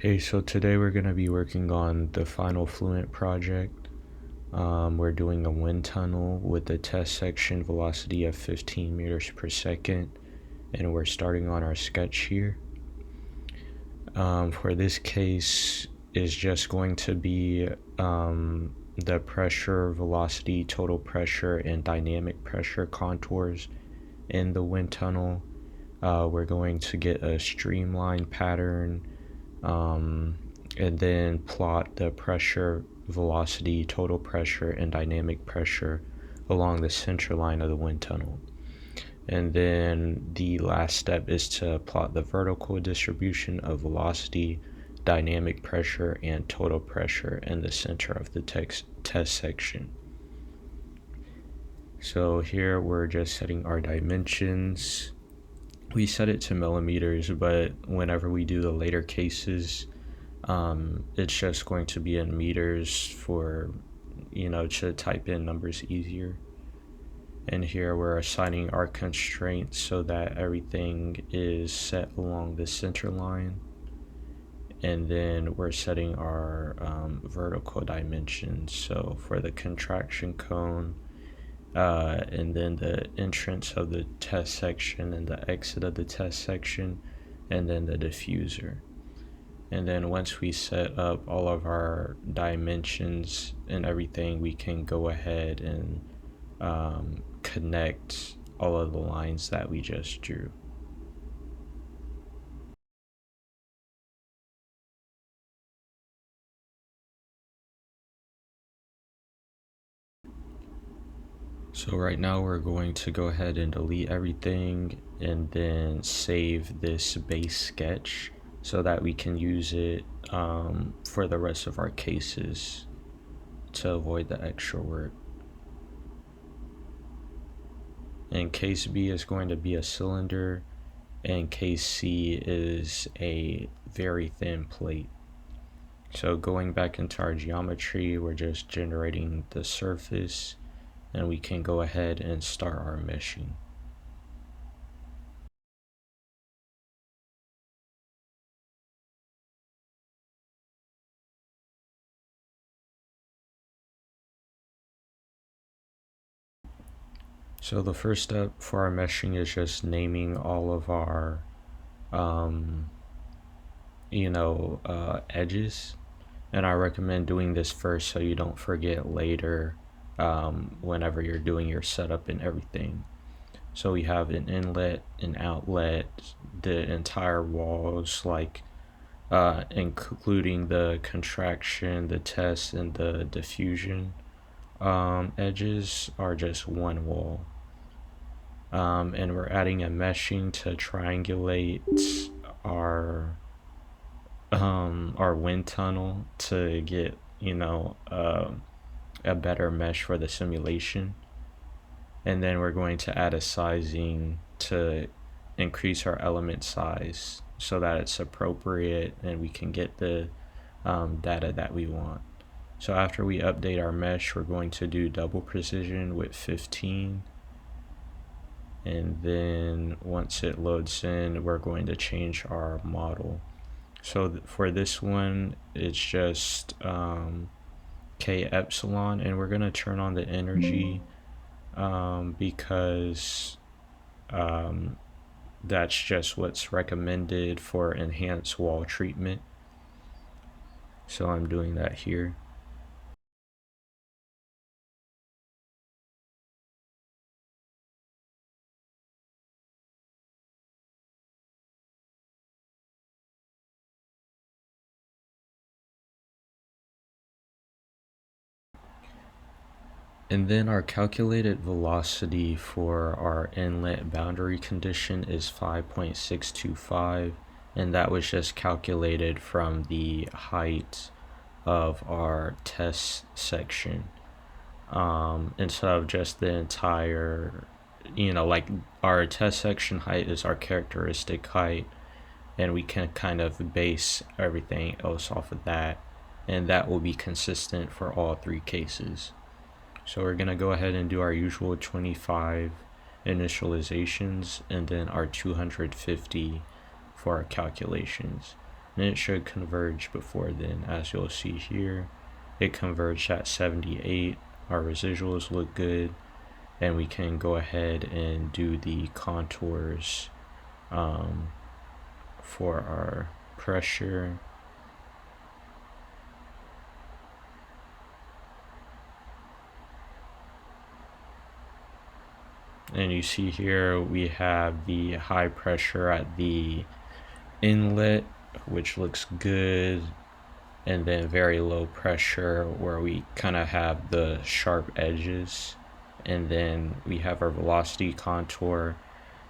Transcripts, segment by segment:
Hey, so today we're going to be working on the final Fluent project. We're doing a wind tunnel with the test section velocity of 15 meters per second, and we're starting on our sketch here. For this case, is just going to be the pressure, velocity, total pressure, and dynamic pressure contours in the wind tunnel. We're going to get a streamline pattern, and then plot the pressure, velocity, total pressure, and dynamic pressure along the center line of the wind tunnel. And then the last step is to plot the vertical distribution of velocity, dynamic pressure, and total pressure in the center of the test section. So here we're just setting our dimensions. We set it to millimeters, but whenever we do the later cases, it's just going to be in meters for, to type in numbers easier. And here we're assigning our constraints so that everything is set along the center line. And then we're setting our vertical dimensions. So for the contraction cone, and then the entrance of the test section and the exit of the test section, and then the diffuser. And then once we set up all of our dimensions and everything, we can go ahead and connect all of the lines that we just drew. So right now we're going to go ahead and delete everything and then save this base sketch so that we can use it for the rest of our cases to avoid the extra work. And case B is going to be a cylinder, and case C is a very thin plate. So going back into our geometry, we're just generating the surface, and we can go ahead and start our meshing. So the first step for our meshing is just naming all of our edges, and I recommend doing this first so you don't forget later whenever you're doing your setup and everything. So we have an inlet, an outlet, the entire walls, like including the contraction, the test, and the diffusion edges are just one wall. And we're adding a meshing to triangulate our wind tunnel to get a better mesh for the simulation. And then we're going to add a sizing to increase our element size so that it's appropriate and we can get the data that we want. So after we update our mesh, we're going to do double precision with 15. And then once it loads in, we're going to change our model. So for this one, it's just K epsilon, and we're going to turn on the energy because that's just what's recommended for enhanced wall treatment. So I'm doing that here. And then our calculated velocity for our inlet boundary condition is 5.625, and that was just calculated from the height of our test section, instead of just the entire, like our test section height is our characteristic height, and we can kind of base everything else off of that, and that will be consistent for all three cases. So we're going to go ahead and do our usual 25 initializations and then our 250 for our calculations. and it should converge before then. As you'll see here, it converged at 78. Our residuals look good, and we can go ahead and do the contours for our pressure. And you see here we have the high pressure at the inlet, which looks good, and then very low pressure where we kind of have the sharp edges. And then we have our velocity contour,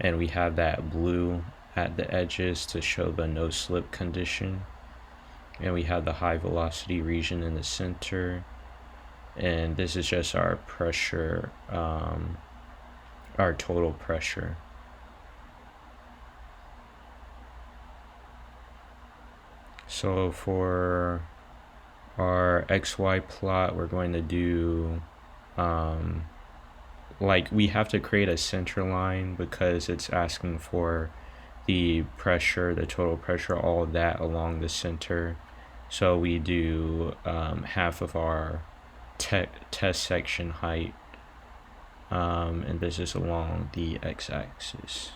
and we have that blue at the edges to show the no slip condition. And we have the high velocity region in the center, and this is just our pressure, our total pressure. So for our XY plot, we're going to do like we have to create a center line because it's asking for the pressure, the total pressure, all of that along the center. So we do half of our test section height, and this is along the x-axis.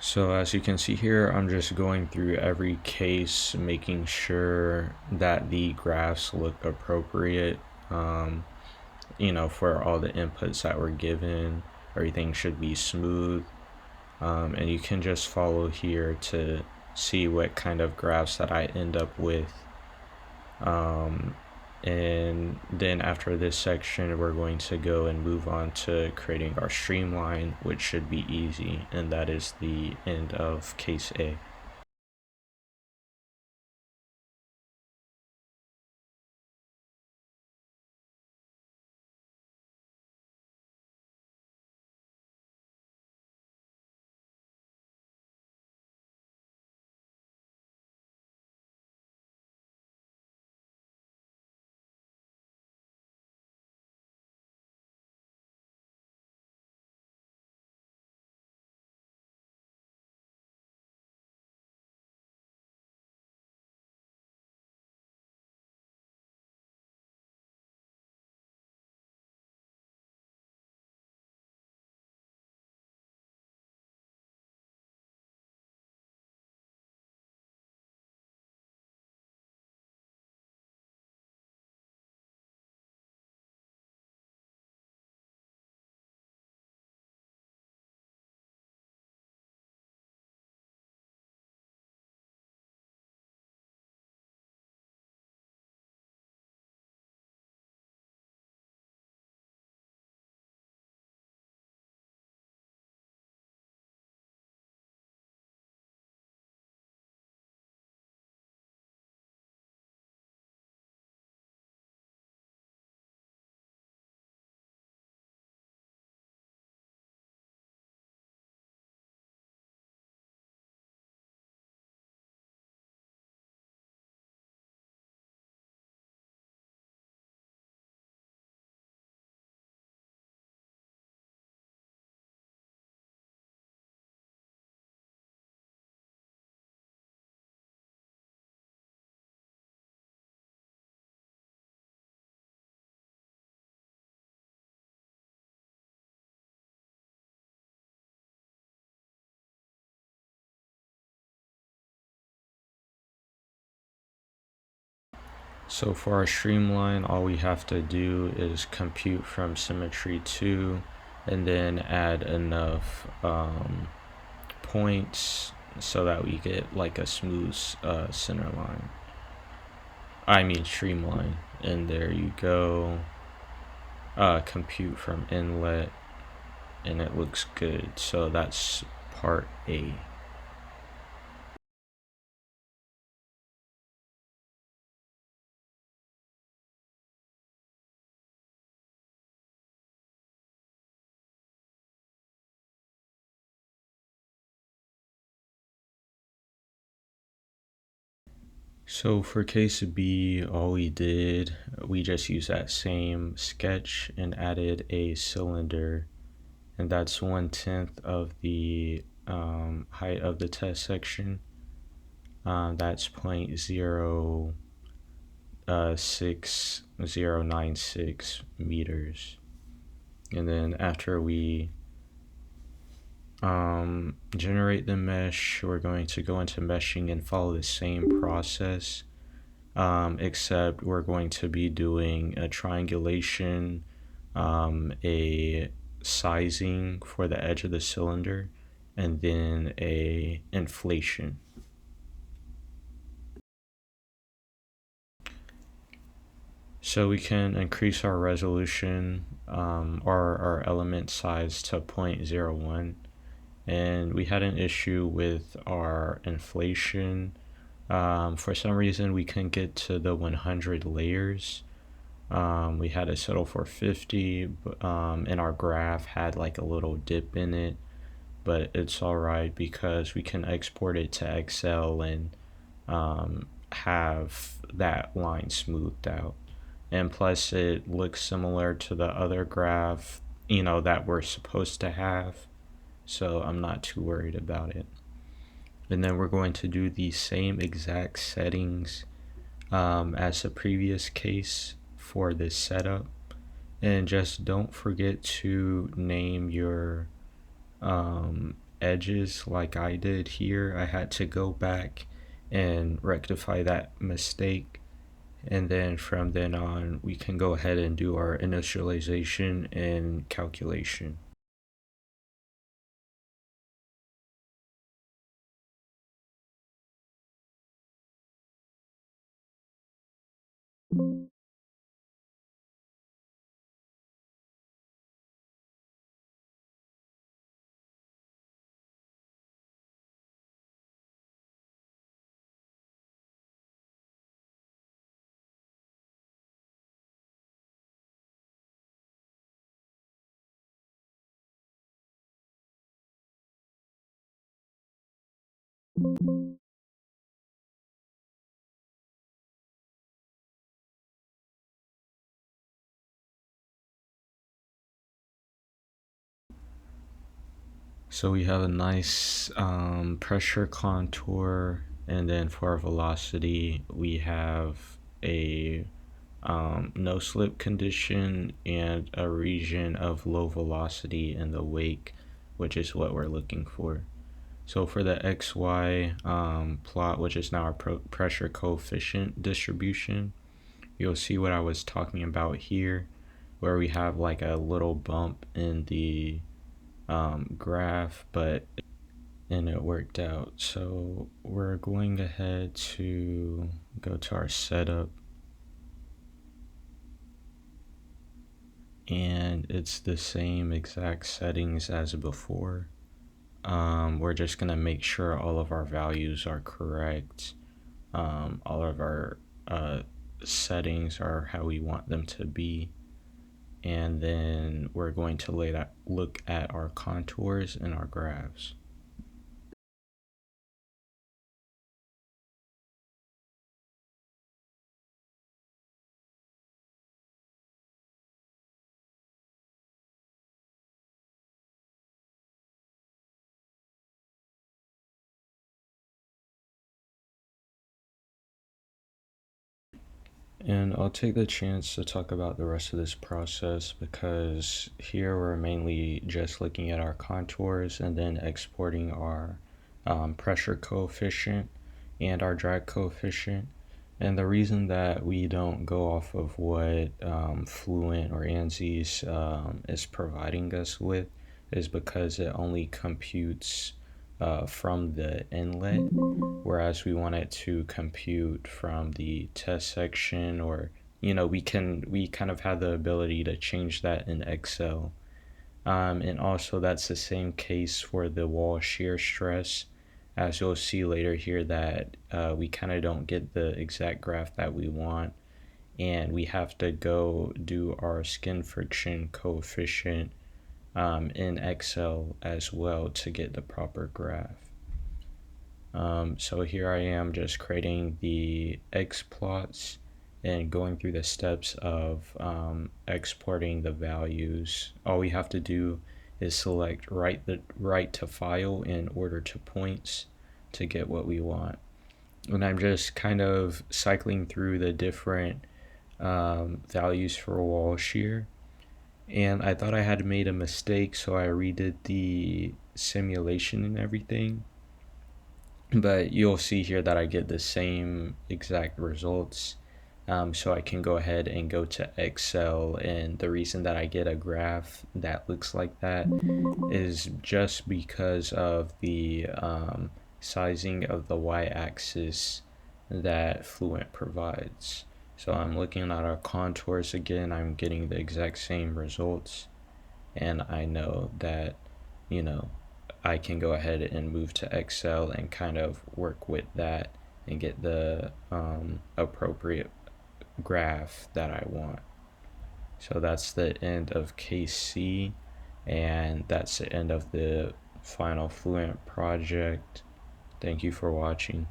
So as you can see here, I'm just going through every case, making sure that the graphs look appropriate, for all the inputs that were given. Everything should be smooth. And you can just follow here to see what kind of graphs that I end up with. And then after this section, we're going to go and move on to creating our streamline, which should be easy, and that is the end of case A. So for our streamline, all we have to do is compute from symmetry 2 and then add enough points so that we get like a smooth center line. I mean streamline. And there you go. Compute from inlet, and it looks good. So that's part A. So for case B, all we did, we just used that same sketch and added a cylinder, and that's 1/10 of the height of the test section. That's 0.06096 meters. And then after we generate the mesh, we're going to go into meshing and follow the same process, except we're going to be doing a triangulation, a sizing for the edge of the cylinder, and then a inflation. So we can increase our resolution, or our element size to 0.01. And we had an issue with our inflation. For some reason, we couldn't get to the 100 layers. We had to settle for 50, and our graph had like a little dip in it, but it's all right because we can export it to Excel and have that line smoothed out. And plus, it looks similar to the other graph, that we're supposed to have. So I'm not too worried about it. And then we're going to do the same exact settings as the previous case for this setup. And just don't forget to name your edges like I did here. I had to go back and rectify that mistake. And then from then on, we can go ahead and do our initialization and calculation. So we have a nice pressure contour, and then for our velocity, we have a no slip condition and a region of low velocity in the wake, which is what we're looking for. So for the XY plot, which is now our pressure coefficient distribution, you'll see what I was talking about here, where we have like a little bump in the graph, and it worked out. So we're going ahead to go to our setup, and it's the same exact settings as before. We're just gonna make sure all of our values are correct. All of our settings are how we want them to be, and then we're going to look at our contours and our graphs. And I'll take the chance to talk about the rest of this process because here we're mainly just looking at our contours and then exporting our pressure coefficient and our drag coefficient. And the reason that we don't go off of what Fluent or ANSYS is providing us with is because it only computes from the inlet, whereas we want it to compute from the test section, or we kind of have the ability to change that in Excel. And also that's the same case for the wall shear stress, as you'll see later here that we kind of don't get the exact graph that we want, and we have to go do our skin friction coefficient in Excel as well to get the proper graph. So here I am just creating the X plots and going through the steps of exporting the values. All we have to do is select write to file in order to points to get what we want. And I'm just kind of cycling through the different values for wall shear. And I thought I had made a mistake, so I redid the simulation and everything. But you'll see here that I get the same exact results. So I can go ahead and go to Excel, and the reason that I get a graph that looks like that is just because of the sizing of the y-axis that Fluent provides. So I'm looking at our contours again, I'm getting the exact same results, and I know that, you know, I can go ahead and move to Excel and kind of work with that and get the appropriate graph that I want. So that's the end of case C, and that's the end of the final Fluent project. Thank you for watching.